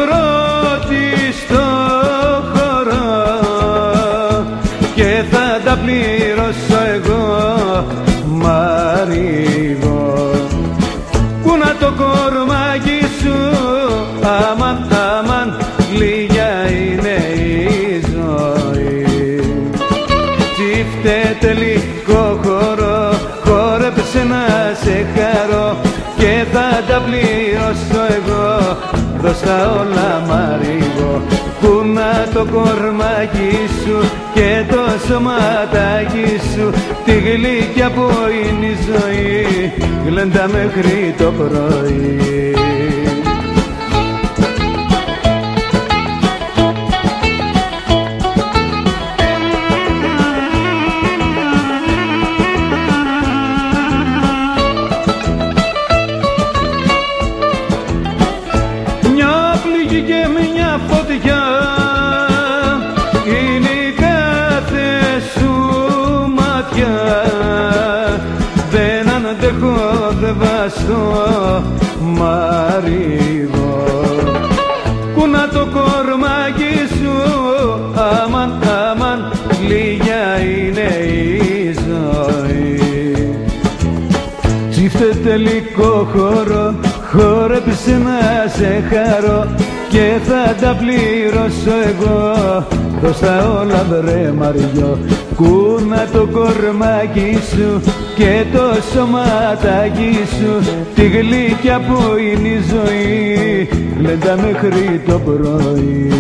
πρώτη στο χώρο και θα τα πληρώσω εγώ, Μαρίγο. Πού να το κορμάκι σου, αμάν, αμάν, λίγια είναι η ζωή. Τσίφτε τελικό χώρο, χόρεψε να σε χαρώ και θα τα πληρώσω εγώ, δώστα όλα, Μαρίγο. Πού να το κορμάκι σου και το σωματάκι σου, τη γλυκιά που είναι η ζωή, γλέντα μέχρι το πρωί. Μια πληγή και μια φωτιά είναι η κάθε σου ματιά. Δεν αντέχω, δεν βαστώ, Μαρίγο. Κούνα το κορμάκι σου, αμάν, αμάν, λίγια είναι η ζωή. Τσίφτε τελικό χώρο, χόρεψε να σε χαρώ και θα τα πληρώσω εγώ, δώστα όλα, βρε Μαριό. Κούνα το κορμάκι σου και το σωματάκι σου, τη γλυκιά που είναι η ζωή, γλέντα μέχρι το πρωί.